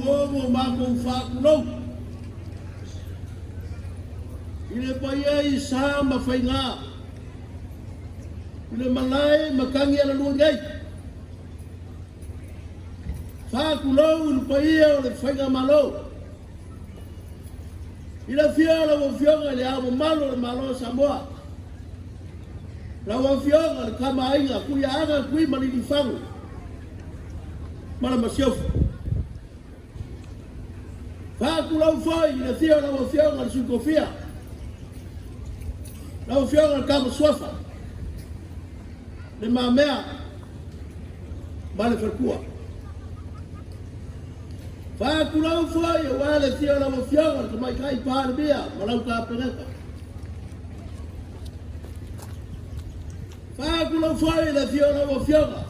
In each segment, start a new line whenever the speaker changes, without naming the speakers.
uomo mako whakulau. Ile paia I sa mawhainga. Ile malai makangi ala luangai. Whakulau ile paia o le whainga malo. Ile fionga o fionga le amo malo le malo Samoa. La wa fionga le kama ainga kuia aga kui malini whangu. Mala masiofu. Whakulau whai ile fionga la wa fionga le sukofia. La wa fionga le kama swafa. Le mamea. Male whakua. Whakulau whai o wale fionga la wa fionga le kamai kai pāre bia. Malau ka peneka. Whakulau whai le fionga la wa fionga.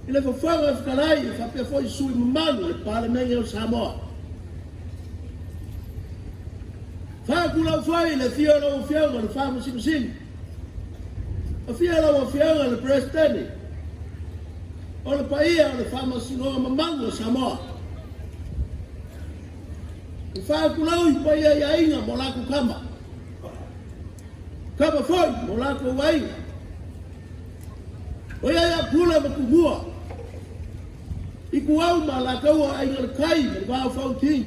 Ile whawhanga whakarai, whapea whai sui mamanu le pāle mengi o Samoa. Whakulau whai le fionga la wa fionga le whama sinusini. A fionga la wa fionga le presidente. O le paia o le whama singoa mamanu o Samoa. Whakulau I paia I ainga mo lako kama. Kama whai mo lako wainga. O ia pula ma kuhua. I kuau ma la kaua ai ngal kai ma ba fauti.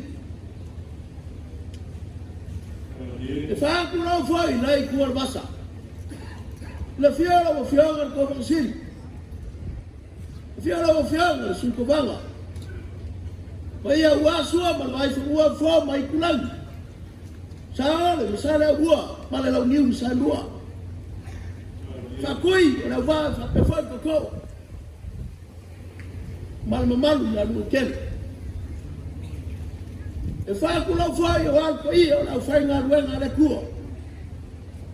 E fa ku no foi nei ku basa. Le fiora o fiora ko bansil. Fiora o fiora su ko banga. O ia wa sua ma vai fu wa fo mai kulang. Sa le sala ua ma le niu sa lua. Fa kui la va fa pe fa ko. Mal malu la lu ken. E fa ku la fa yo al ko I la fa nga luenga le ku.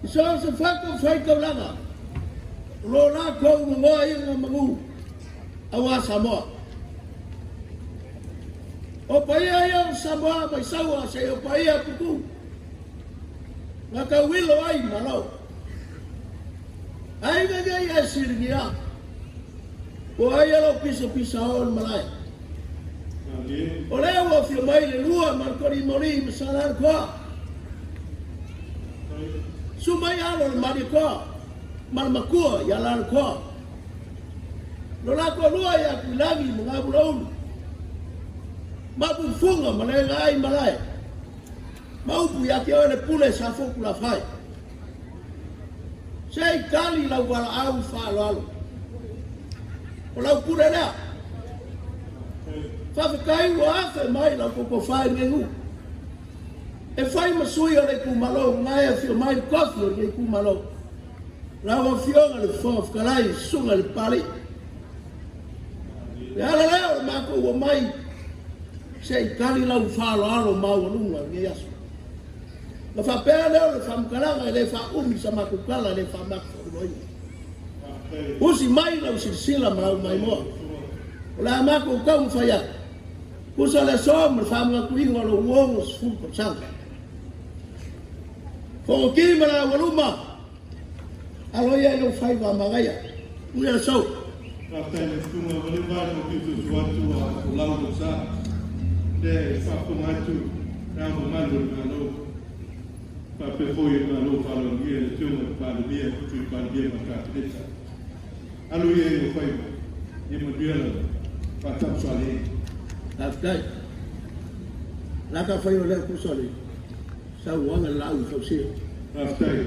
So se fa ko langa. Lo la ko mo I nga mangu. Awa Samoa. O paia yo Samoa mai sawa se o paia puku. Na ka wilo ai malo. Ai ga ia sirgia. O ai alo pisa o malai. O leo o fio mai le lua marcori mori misalar ko. Sumai alo le mari ko. Mal makua ya lar ko. Lo la ko lua ya kulangi mga bulong. Mabufunga malai ai malai. Maupu ya ke ole pule sa foku la fai. Sei kali la wala au fa lalo. O lau pure lea. Whawhakai o afe mai la koko whai ngengu. E whai masui o le kumalo, ngai a whio mai kofi o le kumalo. Rawa whionga le whawhakarai, sunga le pari. E ala leo le mako o mai, sei kali lau whalo alo mau alunga nge yasu. La whapea leo le whamkaranga e le whaumi sa makukala le whamako o loina. Usi mai lau silsila mau mai moa. O la mako kau whaya. Kusa le som le whamanga kuinga lo uongo sfuko sanga. Foko kima la waluma. Alo ia ilo whai wa magaya. Uia sau.
Kapten tunga walima no kitu suatu o lau sa. De whakumatu ramo malu ngano. Pape foi ngano whalo ngia le tunga palibia kutu palibia makatesa. Alo ia ilo whai wa. Ia maduela patam soale.
Aftai. Laka whai o lea kusole. Sau wanga lau whausio.
Aftai.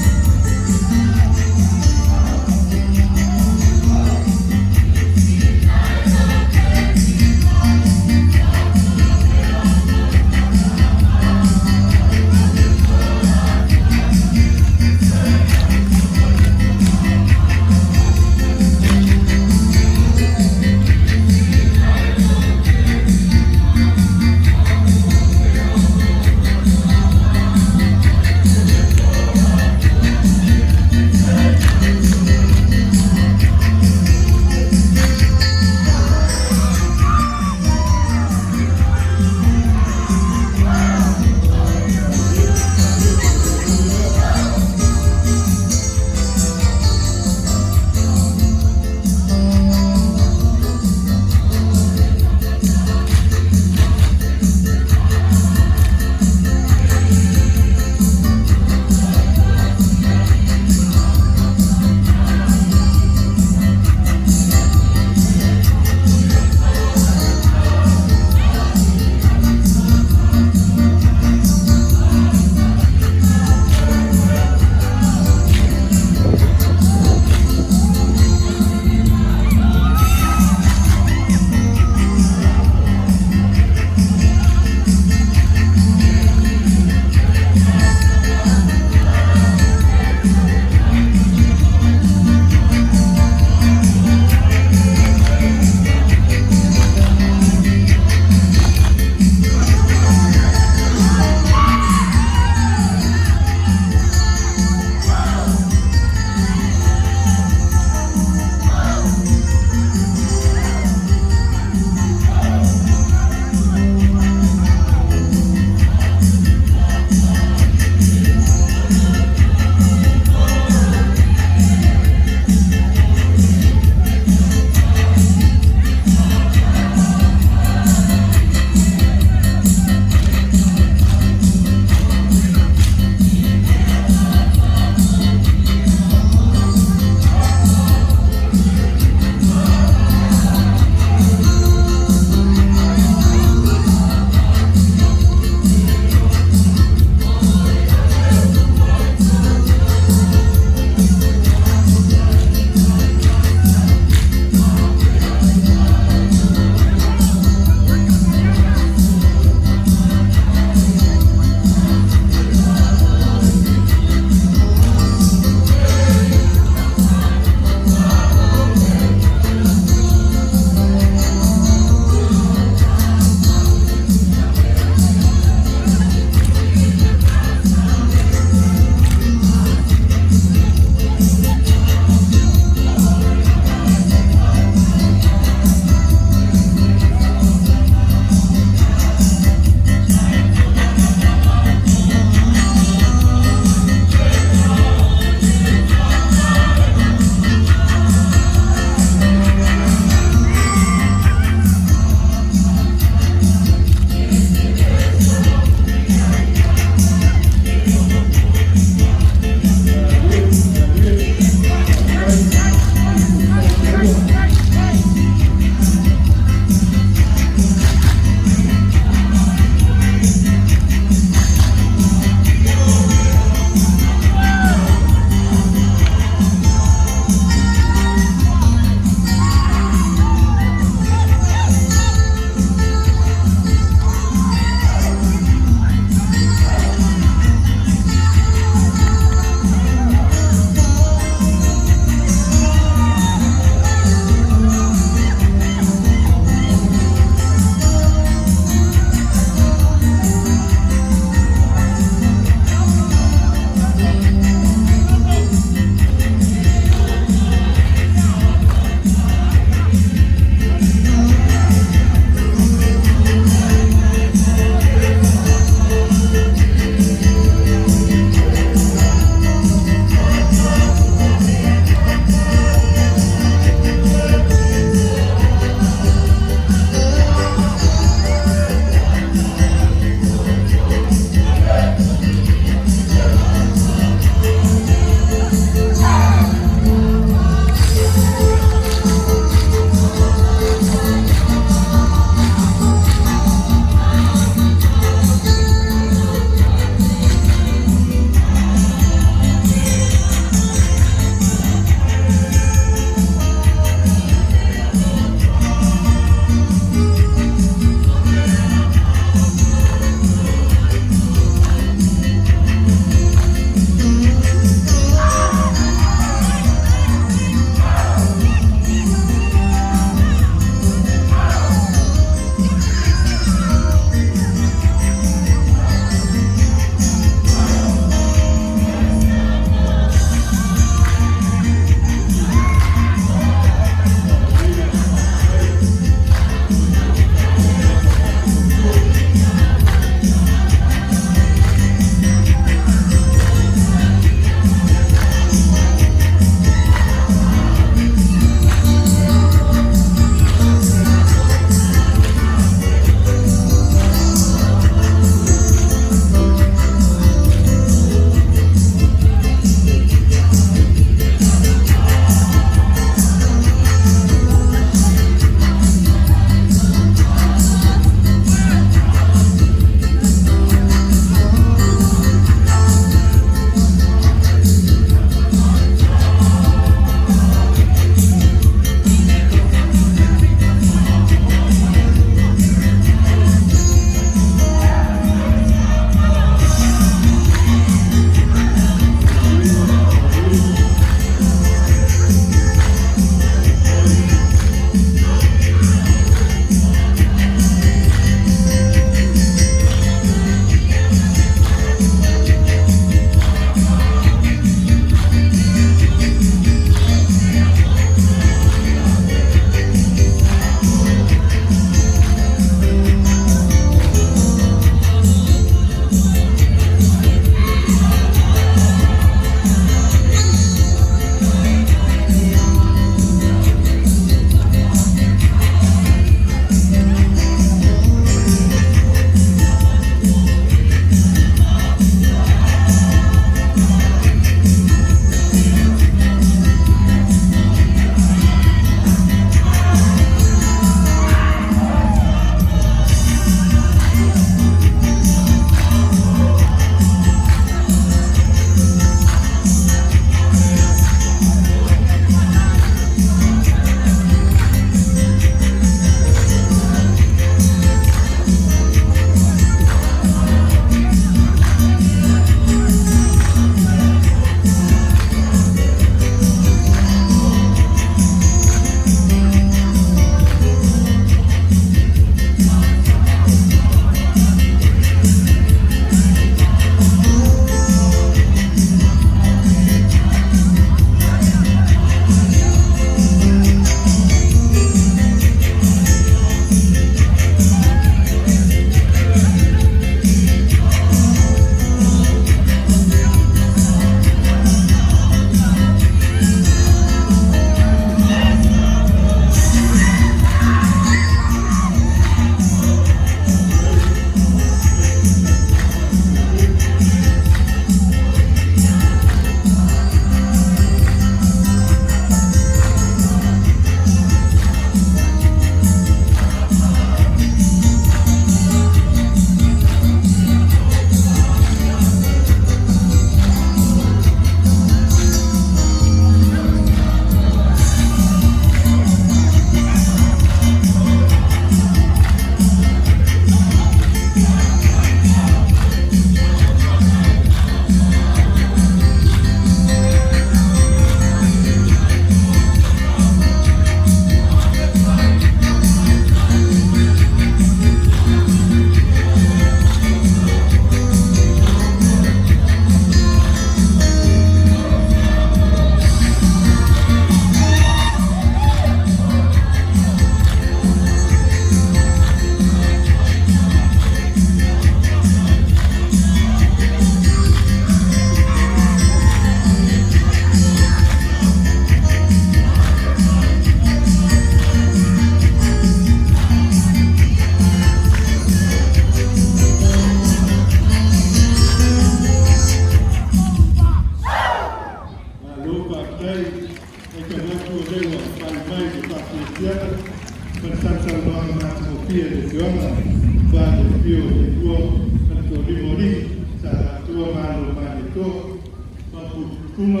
kuma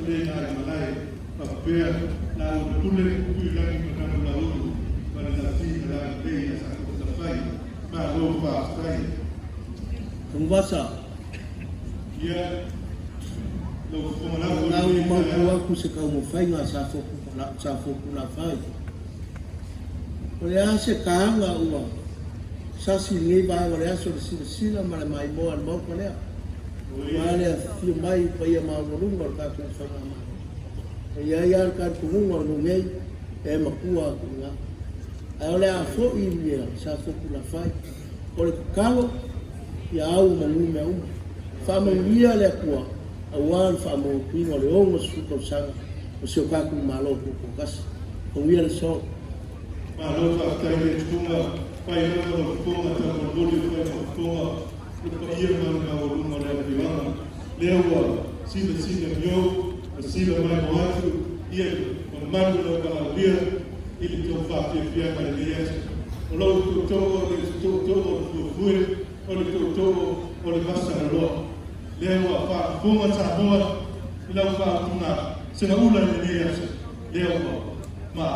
le na malai papel la tule ku la ni na la lu para la ti la be ya sa ko la fai ma lo fa fai
Tungwasa
ya lo ko na
lau mau aku se kau mo fai nga sa foku la fai. O le ase kaanga ua sasi ngai vai o le aso le sila ma le mai moa le mau kalea. Wa le fio mai pa ia maa warunga o kātua whanga maa. E ia le kātua runga o nungei e makua aku ngā. Ai o le a fo i mea sa foku la fai. O le kakalo ia au mangu mea uma. Whamauria le akua a wan whamau kuinga o le ongo suka o sanga o seo kaku malo kuko kasi. O wia le so.
ma lo fa kai le tunga pai no no tunga ta ko boli pai no tunga ko ia ma na o lunga le piwana le wa sina yo sina mai mo atu ia ko mando no ka lia ili to fa pia ka le ia o lo to le fue o le to o le passa lo le wa fa funga sa ho la fa tunga sina ula le ia le wa ma